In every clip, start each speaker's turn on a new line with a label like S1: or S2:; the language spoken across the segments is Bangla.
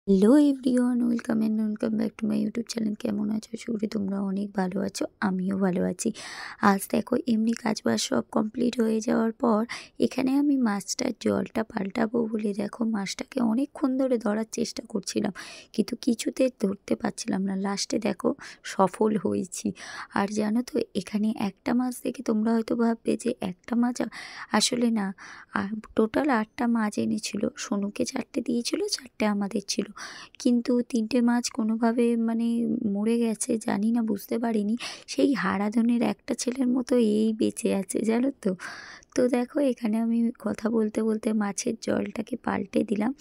S1: Hello everyone, welcome back to my YouTube channel. কেমন আছো? আশা করি তোমরা অনেক ভালো আছো, আমিও ভালো আছি। আজ দেখো এমনি কাজবাজ সব কমপ্লিট হয়ে যাওয়ার পর এখানে আমি মাছটার জলটা পাল্টাবো বলে দেখো মাছটাকে অনেকক্ষণ ধরে ধরার চেষ্টা করছিলাম, কিন্তু কিছুতে ধরতে পারছিলাম না। লাস্টে দেখো সফল হয়েছি। আর জানো তো এখানে একটা মাছ দেখে তোমরা হয়তো ভাববে যে একটা মাছ, আসলে না, টোটাল 8টা মাছ এনেছিল। সোনুকে 4টে দিয়েছিল, 4টে আমাদের ছিল। কিন্তু 3টে মাছ কোনোভাবে মরে গেছে, জানি না, বুঝতে পারিনি। সেই হারাধনের একটা ছেলের মতো এই বেঁচে আছে, জানো তো। তো দেখো এখানে আমি কথা বলতে বলতে মাছের জলটাকে পাল্টে দিলাম।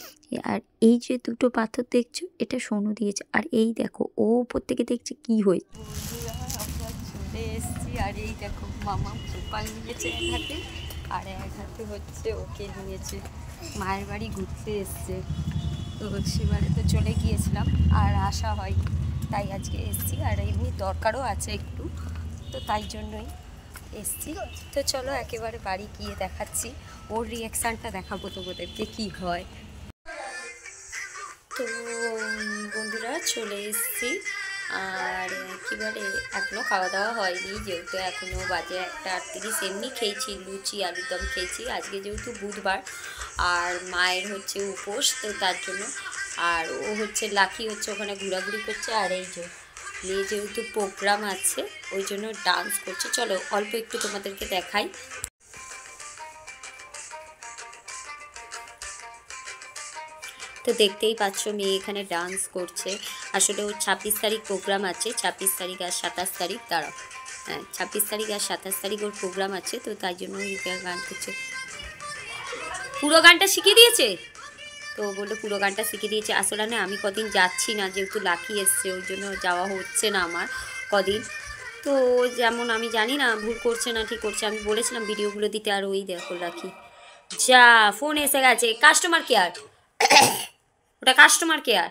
S1: আর এই যে দুটো পাথর দেখছো, এটা সোনু দিয়েছে। আর এই দেখো ও ওপর থেকে দেখছে কি হয়েছে। বন্ধুরা আমরা চলে এসেছি, আর এই দেখো মামা গোপাল নিয়েছে এক হাতে, আর এক হাতে হচ্ছে ওকে নিয়েছে। মায়ের বাড়ি ঘুরতে এসছে, তো সেবারে চলে গিয়েছিলাম আর আসা হয়নি, তাই আজকে এসছি। আর এমনি দরকারও আছে একটু, তো তাই জন্যই এসছি। তো চলো একেবারে বাড়ি গিয়ে দেখাচ্ছি, ওর রিয়াকশানটা দেখাবো তোমাদেরকে কী হয়। তো বন্ধুরা চলে এসেছি, আর কী বলে এখনও খাওয়া দাওয়া হয়নি, যেহেতু এখনও বাজে 1:38। এমনি খেয়েছি, লুচি আলুর দম খেয়েছি। আজকে যেহেতু বুধবার আর মায়ের হচ্ছে উপোস, তো তার জন্য। আর ও হচ্ছে লাকি হচ্ছে ওখানে ঘোরাঘুরি করছে, আর এই যে মেয়ে যেহেতু প্রোগ্রাম আছে ওই জন্য ডান্স করছে। চলো অল্প একটু তোমাদেরকে দেখাই। তো দেখতেই পাচ্ছ মেয়ে এখানে ডান্স করছে। আসলে ওর 26 তারিখ প্রোগ্রাম আছে, 26 তারিখ আর 27 তারিখ, দাঁড়াও, হ্যাঁ 26 তারিখ আর 27 তারিখ ওর প্রোগ্রাম আছে, তো তাই জন্য ওই গান করছে। পুরো গানটা শিখিয়ে দিয়েছে, তো বললো পুরো গানটা শিখিয়ে দিয়েছে। আসলে না আমি কদিন যাচ্ছি না, যেহেতু লাকি এসছে ওই জন্য যাওয়া হচ্ছে না আমার কদিন। তো যেমন আমি জানি না ভুল করছে না ঠিক করছে, আমি বলেছিলাম ভিডিওগুলো দিতে। আর ওই দেখো লাকি, যা ফোন এসে গেছে, কাস্টমার কেয়ার, ওটা কাস্টমার কেয়ার।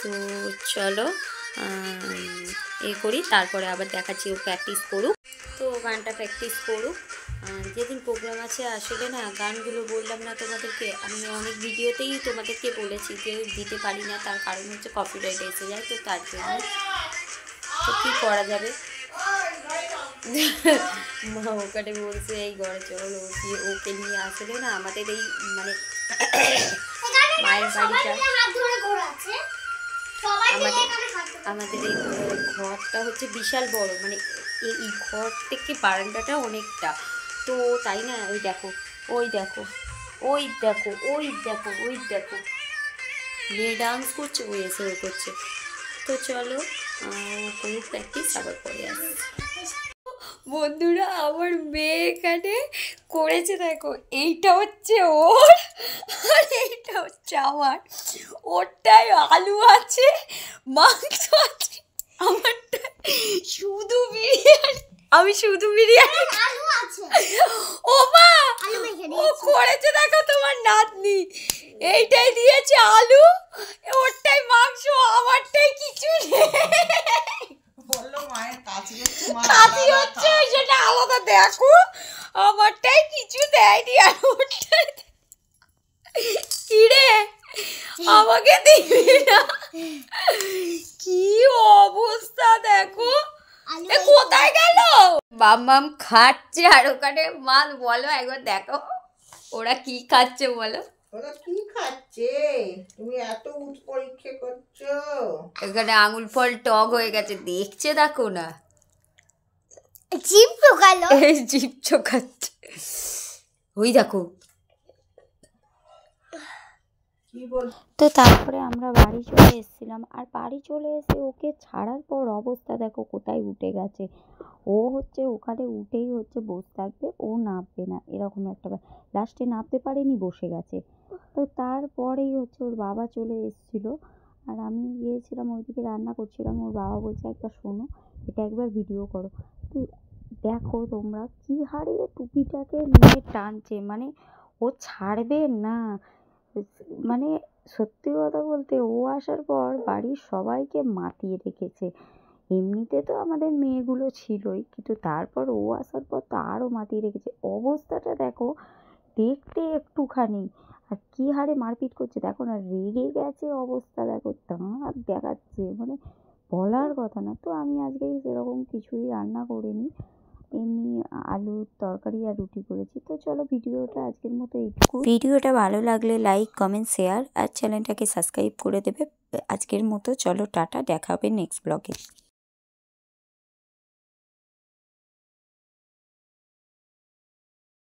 S1: তো চলো এ করি, তারপরে আবার দেখাচ্ছি। ও প্র্যাকটিস করুক, তো গানটা প্র্যাকটিস করুক। যেদিন প্রোগ্রাম আছে, আসলে না গানগুলো বললাম না তোমাদেরকে, আমি অনেক ভিডিওতেই তোমাদেরকে বলেছি যে দিতে পারি না, তার কারণ হচ্ছে কপিরাইট এসে যায়, তো তার জন্য। তো কী করা যাবে, মা ওখানে বলছে এই ঘরে চলো, ওকে নিয়ে। আসলে না আমাদের এই মায়ের বাড়িটা, আমাদের এই ঘরটা হচ্ছে বিশাল বড়, এই ঘর থেকে বারান্দাটা অনেকটা, তো তাই না। ওই দেখো, ওই দেখো, ওই দেখো, ওই দেখো, ওই দেখো মেয়ে ডান্স করছে, ও এসে ও করছে। তো চলো কোনো প্র্যাকটিস আবার পরে আসছে। বন্ধুরা আমার মেয়ে এখানে করেছে, দেখো এইটা হচ্ছে ওর আর এইটা হচ্ছে আমার। ওরটায় আলু আছে, মাংস আছে, আমারটা শুধু বিরিয়ানি, আমি শুধু বিরিয়ানি। ও মা, ও করেছে দেখো তোমার নাতনি, এইটাই দিয়েছে আলু, ওরটাই মাংস, আমারটাই কিছু নেই। বললো মায়ের কাছে হচ্ছে সেটা আলাদা, দেখো আমারটাই কিছু দেয়নি। আর ওরটাই কিরে আমাকে দিবি না, কি অবস্থা দেখো। কোথায় গেল বাম খাচ্ছে, আর ওখানে মাল বলো একবার দেখো ওরা কি খাচ্ছে, বলো
S2: ওরা কি খাচ্ছে, তুমি এত পরীক্ষা করছো।
S1: এখানে আঙুল ফল টক হয়ে গেছে, দেখছে দেখো না,
S3: জিভ চোকালো,
S1: জিভ চোকাচ্ছে, ওই দেখো। তো তারপরে আমরা বাড়ি চলে এসেছিলাম, আর বাড়ি চলে এসে ওকে ছাড়ার পর অবস্থা দেখো কোথায় উঠে গেছে। ও হচ্ছে ওখানে উঠেই হচ্ছে বসে থাকবে, ও নামবে না, এরকম একটা লাস্টে নামতে পারেনি, বসে গেছে। তো তারপরেই হচ্ছে ওর বাবা চলে এসেছিলো, আর আমি গিয়েছিলাম ওইদিকে রান্না করছিলাম। ওর বাবা বলছে একবার শোনো, এটা একবার ভিডিও করো। তো দেখো তোমরা কি হারে টুপিটাকে নিয়ে টানছে, ও ছাড়বে না। সত্যি কথা বলতে ও আসার পর বাড়ির সবাইকে মাতিয়ে রেখেছে। এমনিতে তো আমাদের মেয়েগুলো ছিলই, কিন্তু তারপর ও আসার পর তো আরও মাতিয়ে রেখেছে। অবস্থাটা দেখো, দেখতে একটুখানি, আর কী হারে মারপিট করছে দেখো না, রেগে গেছে অবস্থা দেখো, দাঁত দেখাচ্ছে, মানে বলার কথা না। তো আমি আজকে সেরকম কিছুই রান্না করিনি, এমনি আলুর তরকারি আর রুটি করেছি। তো চলো ভিডিওটা আজকের মতো এইটুকু। ভিডিওটা ভালো লাগলে লাইক কমেন্ট শেয়ার আর চ্যানেলটাকে সাবস্ক্রাইব করে দেবে। আজকের মতো চলো টাটা, দেখা হবে নেক্সট ব্লগে।